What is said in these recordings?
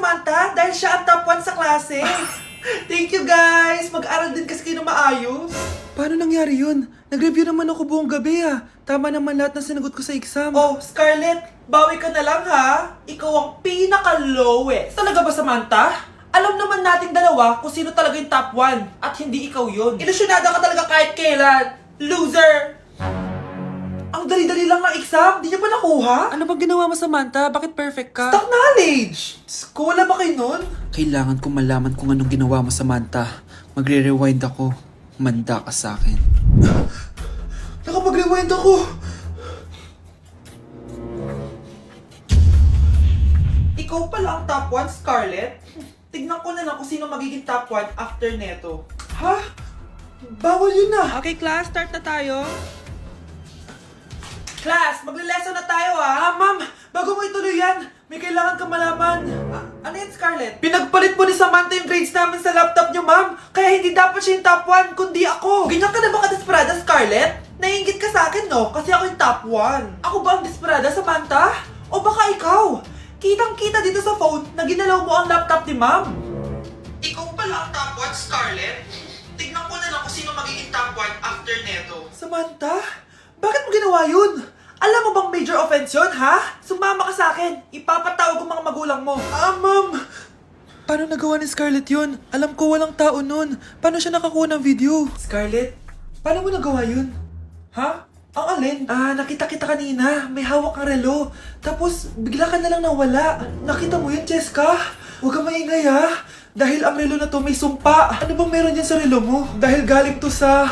Samantha dahil siya ang top 1 sa klase. Thank you guys! Mag-aral din kasi kayo na maayos. Paano nangyari yun? Nag-review naman ako buong gabi ah. Tama naman lahat ng sinagot ko sa exam. Oh, Scarlett, bawi ka na lang ha. Ikaw ang pinaka-lowest. Talaga ba, Samantha? Alam naman nating dalawa kung sino talaga yung top 1 at hindi ikaw yun. Ilusyonada ka talaga kahit kailan. Loser! Ang dali-dali lang ng exam, di niya pa nakuha? Ano bang ginawa mo, Samantha? Bakit perfect ka? Stock knowledge! Wala ba kayo nun? Kailangan kong malaman kung anong ginawa mo, Samantha. Magre-rewind ako. Manda ka sa akin. Nakapag-rewind ako! Ikaw pala ang top 1, Scarlett? Tignan ko na lang kung sino magiging top 1 after neto. Ha? Bawal yun na! Okay, class, start na tayo. Class, magle-lesson na tayo ha! Ma'am, bago mo ituloy yan, may kailangan ka malaman. Ano yan, Scarlett? Pinagpalit mo ni Samantha yung grades namin sa laptop niyo, ma'am. Kaya hindi dapat siya yung top 1, kundi ako. Ganyan ka na ba ka-desperada, Scarlett? Naiingit ka sa akin, no? Kasi ako yung top 1. Ako ba ang desperada, Samantha? O baka ikaw? Kitang-kita dito sa phone na ginalaw mo ang laptop ni ma'am. Ikaw pala ang top 1, Scarlett? Tignan ko na lang kung sino magiging top 1 after neto. Samantha? Bakit mo ginawa yun? Alam mo bang major offense yun, ha? Sumama ka sa akin. Ipapatawag ko mga magulang mo. Ma'am! Paano nagawa ni Scarlett yun? Alam ko walang tao nun. Paano siya nakakuha ng video? Scarlett, paano mo nagawa yun? Ha? Ang alin? Nakita kita kanina. May hawak kang relo. Tapos, bigla ka na lang nawala. Nakita mo yun, Cheska? Huwag kang maingay, ha? Dahil ang relo na to may sumpa. Ano bang meron dyan sa relo mo? Dahil galing to sa...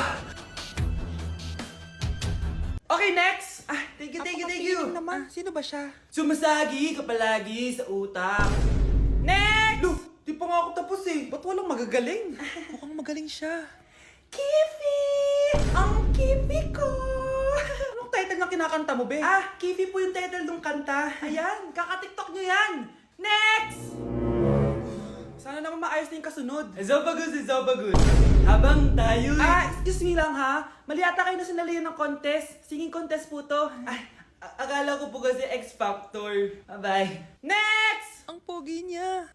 Okay, next! Thank you. naman. Sino ba siya? Sumasagi ka palagi sa utak. Next! Lo, di pa nga ako tapos eh. Ba't walang magagaling? Mukhang magaling siya. Kifi! Ang Kifi ko! Anong title ng kinakanta mo, be? Kifi po yung title ng kanta. Ayan, kaka-tiktok nyo yan. Next! Sana naman maayos na yung kasunod. Zobagood. Habang tayo... excuse me lang ha. Mali ata kayo na sinalihan ng contest. Singing contest po to. Akala ko po kasi X Factor. Bye-bye. Next! Ang pogi niya.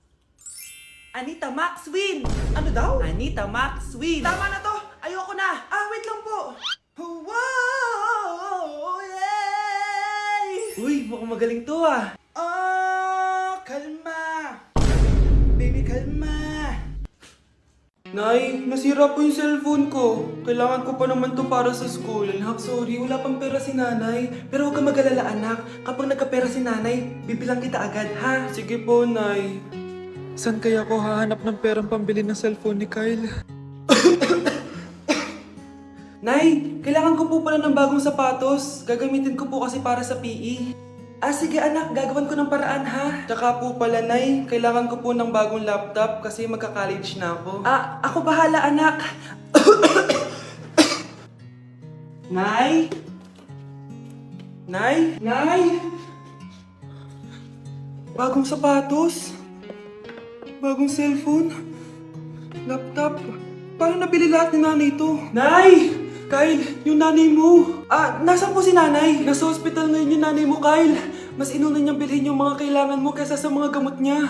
Anita Max win! Ano daw? Anita Max win! Tama na to! Ayoko na! Wait lang po! Wow! Yay! Uy, mukhang magaling to kalma! Baby, kalma! Nay, nasira po yung cellphone ko. Kailangan ko pa naman to para sa school. Anak, sorry, wala pang pera si nanay. Pero huwag kang mag-alala, anak. Kapag nagkapera si nanay, bibilang kita agad, ha? Sige po, nay. Saan kaya ako hahanap ng perang pambili ng cellphone ni Kyle? Nay, kailangan ko po pala ng bagong sapatos. Gagamitin ko po kasi para sa PE. Sige anak, gagawin ko ng paraan ha. Tsaka po pala, Nay, kailangan ko po ng bagong laptop kasi magka-college na ako. Ako bahala anak. Nay? Nay? Nay? Bagong sapatos? Bagong cellphone? Laptop? Paano nabili lahat ni nanay ito? Nay! Kyle, yung nanay mo. Nasaan po si nanay? Nasa hospital ngayon yung nanay mo, Kyle. Mas inuna niyang bilhin yung mga kailangan mo kaysa sa mga gamot niya.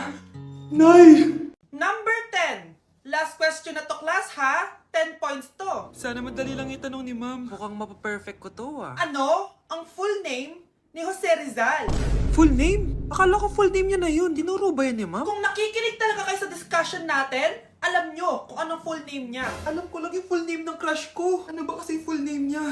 Nay! Number 10. Last question na to, class, ha? 10 points to. Sana madali lang itanong ni ma'am. Mukhang mapaperfect ko to Ano? Ang full name ni Jose Rizal. Full name? Akala ko full name niya na yun. Dinuro ba yan ni ma'am? Kung nakikinig talaga kayo sa discussion natin, alam nyo kung anong full name niya. Alam ko lang yung full name ng crush ko. Ano ba kasi full name niya?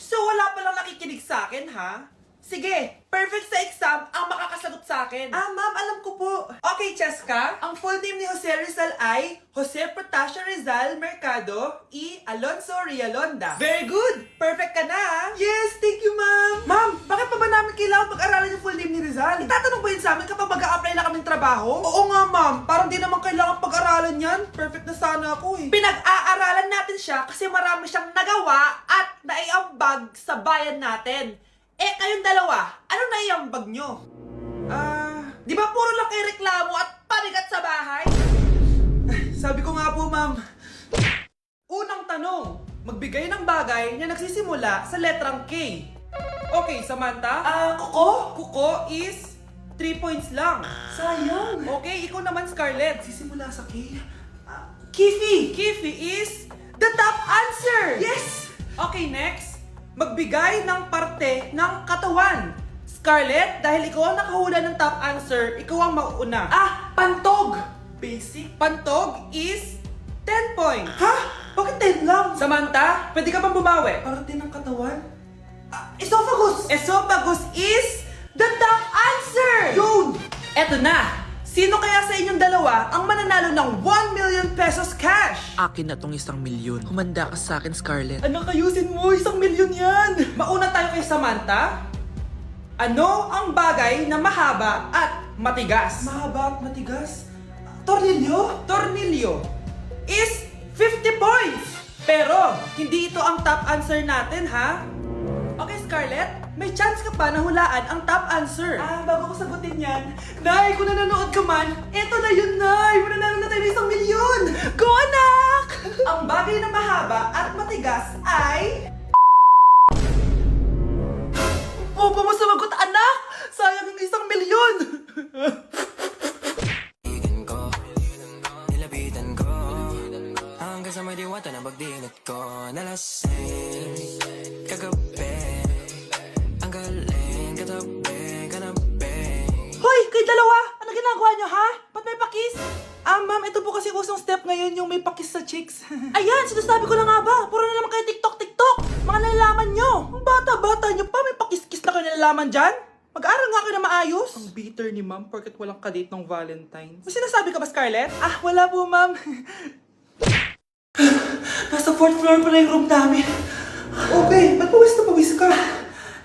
So wala palang nakikinig sa akin, ha? Sige, perfect sa exam ang makakasagot sa akin. Ma'am, alam ko po. Okay, Cheska, ang full name ni Jose Rizal ay Jose Protasio Rizal Mercado y Alonso Rialonda. Very good! Perfect ka na, ha? Yes, thank you, ma'am. Ma'am, bakit pa ba namin kailangan pag-aralan yung full name ni Rizal? Itatanong ba yun sa amin kapag mag-a-apply na kaming trabaho? Oo nga, ma'am. Parang di naman kailangan pag-aralan yan. Perfect na sana ako eh. Pinag-aaralan natin siya kasi marami siyang nagawa at naiambag sa bayan natin. Kayong dalawa, ano naiambag nyo? Di ba puro lang kayo reklamo at panigat sa bahay? Sabi ko nga po, ma'am. Unang tanong, magbigay ng bagay na nagsisimula sa letrang K. Okay, Samantha? Kuko? Kuko is 3 points lang. Sayang. Okay, ikaw naman, Scarlett. Sisimula sa K. Kifi! Kifi is the top answer! Yes! Okay, next. Magbigay ng parte ng katawan. Scarlett, dahil ikaw ang nakahula ng top answer, ikaw ang mauuna. Pantog. Basic. Pantog is 10 points. Ha? Bakit 10 lang? Samantha, pwede ka bang bumawi? Parte ng katawan? Esophagus. Esophagus is the top answer! Yun! Eto na! Sino kaya sa inyong dalawa ang mananalo ng 1 million pesos cash? Akin na tong 1 milyon. Humanda ka sa akin, Scarlett. Anak, ayusin mo. 1 milyon yan. Mauna tayo kay Samantha. Ano ang bagay na mahaba at matigas? Mahaba at matigas. Tornilyo? Tornilyo is 50 points! Pero, hindi ito ang top answer natin, ha? Okay, Scarlett, may chance ka pa na hulaan ang top answer. Bago ko sagutin yan, Nay, kung nanonood ka man, eto na yun, Nay! Mananalo na tayo ng 1 milyon! Go, anak! Ang bagay na mahaba at matigas ay... Opo mo sumagot, anak! Sayang yung 1 milyon! Nilapitan ko hanggang sa may diwata na pagdinat ko. Nalasing kagabi, ang galing katabi, kanabi. Hoy, kayo dalawa! Ano ginagawa nyo, ha? Ba't may pakis? Ma'am, ito po kasi usong step ngayon yung may pakis sa chicks. Ayan, sinasabi ko na nga ba? Puro na naman kayo TikTok! Mga nalalaman nyo! Ang bata-bata nyo pa, may pakis-kis na kayo nalalaman dyan? Mag-aaral nga kayo na maayos. Ang bitter ni ma'am porket walang kadate ng Valentine's. May sinasabi ka ba, Scarlett? Wala po, ma'am. Nasa 4th floor pala yung room namin. Okay, ba't pawis na pawis ka?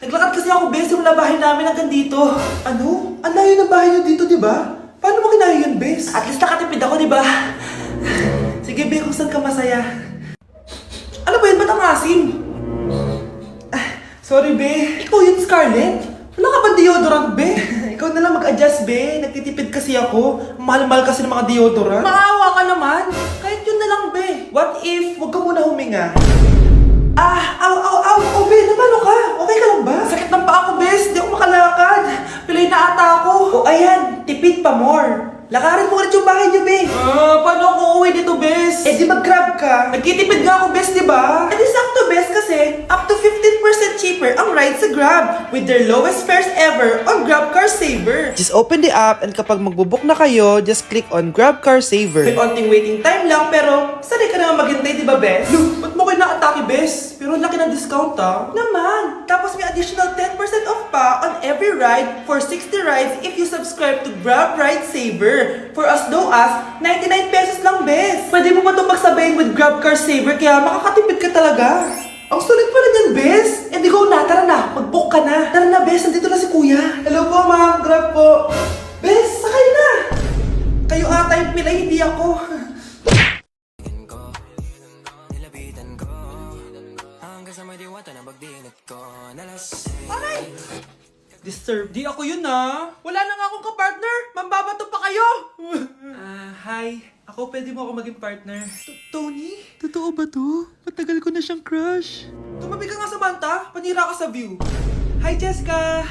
Naglakad kasi ako, bes, yung bahay namin hanggang dito. Ano? Ang layo ng bahay nyo dito, di ba? Paano mo kinaya yun, bes? At least nakatipid ako, di ba? Sige, be, kung saan ka masaya. Ano ba yun? Ba't ang asim? Sorry, be. Ikaw yun, Scarlett? Wala ka ba deodorant, be? Ikaw na lang mag-adjust, be. Nagtitipid kasi ako. Mahal-mahal kasi ng mga deodorant. Maawa ka naman. Kahit yun na lang, be. What if, wag ka muna huminga? Aw, be, paano ka? Okay ka lang ba? Sakit ng paa ko, bes. Di ako makalakad. Pilay na ata ako. O ayan, tipid pa more. Lakarin mo ulit yung bahay niyo, be. Paano ako uuwi dito, bes? Di mag-grab ka. Nagtitipid nga ako, bes, di ba? Di sakto, bes, kasi up to 15% cheaper ang ride sa Grab with their lowest fares ever on Grab Car Saver. Just open the app and kapag magbubook na kayo, just click on Grab Car Saver. May onting waiting time lang, pero sanay ka naman maghintay, di ba, bes? Ba't mo kayo na-atake, bes? Pero ang laki ng discount, Naman! Tapos may additional 10% off pa on every ride for 60 rides if you subscribe to Grab Ride Saver for as low as 99 pesos lang, bes. Pwede mo pa ito magsabayin with Grab Car Saver kaya makakatipid ka talaga. Ang sulit pala niyan, bes. Di go na, tara na, mag-book ka na. Tara na, bes, nandito na si kuya. Hello po, ma'am, Grab po. Bes, sakay na. Kayo ata yung pilay, hindi ako. Nilapitan ko hanggang sa may diwata na pagdinat ko. Nalasing Disturb. Di ako yun, Wala na nga akong kapartner. Mambabato pa kayo. Hi. Ako, pwede mo ako maging partner. Tony? Totoo ba to? Matagal ko na siyang crush. Tumabi ka nga, Samantha. Panira ka sa view. Hi, Jessica.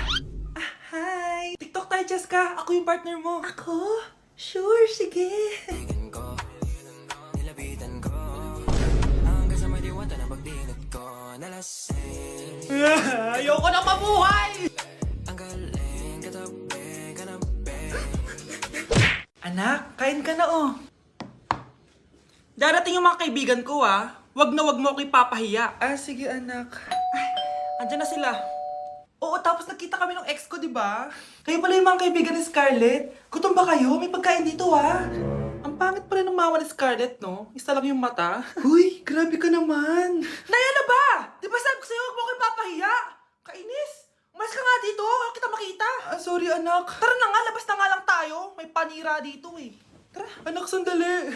Hi. TikTok tayo, Jessica. Ako yung partner mo. Ako? Sure, sige. ko, nilapitan ko hanggang sa may diwata na pagdinat ko. Nalasing Ayoko na mabuhay. ang galing katabi, kanabi. Anak, kain ka na, Darating yung mga kaibigan ko, Wag na wag mo ako ipapahiya. Sige anak. Andiyan na sila. Oo, tapos nagkita kami ng ex ko, di ba? Kayo pala yung mga kaibigan ni Scarlett. Gutom ba kayo? May pagkain dito, Ang pangit pala ng mama ni Scarlett, no? Isa lang yung mata. Uy, grabe ka naman. Naya na ba? Di ba sabi ko sa'yo, huwag mo ko ipapahiya? Kainis. Umalis ka nga dito. Huwag kita makita. Sorry anak. Tara na nga, labas na nga lang tayo. May panira dito, Tara. Anak, sandali.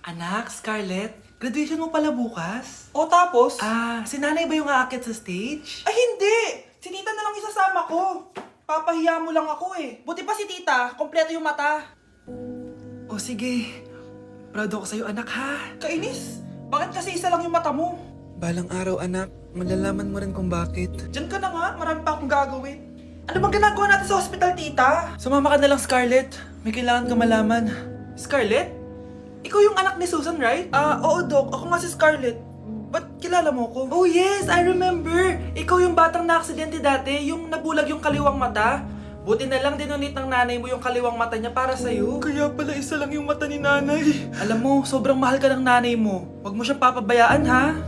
Anak, Scarlett, graduation mo pala bukas? O tapos? Si nanay ba yung aakit sa stage? Ay, hindi! Si tita na lang isasama ko. Papahiya mo lang ako Buti pa si tita, kompleto yung mata. O sige. Proud ako sa'yo anak ha. Kainis, bakit kasi isa lang yung mata mo? Balang araw anak, malalaman mo rin kung bakit. Diyan ka na nga, marami pa akong gagawin. Ano bang ginagawa natin sa hospital, tita? Sumama ka na lang, Scarlett. May kailangan ka malaman. Scarlett? Ikaw yung anak ni Susan, right? Oo, Doc. Ako nga si Scarlett. Ba't kilala mo ko? Oh yes, I remember. Ikaw yung batang na-aksidente dati, yung nabulag yung kaliwang mata. Buti na lang dinonate ng nanay mo yung kaliwang mata niya para sa'yo. Kaya pala isa lang yung mata ni nanay. Alam mo, sobrang mahal ka ng nanay mo. Huwag mo siyang papabayaan, ha?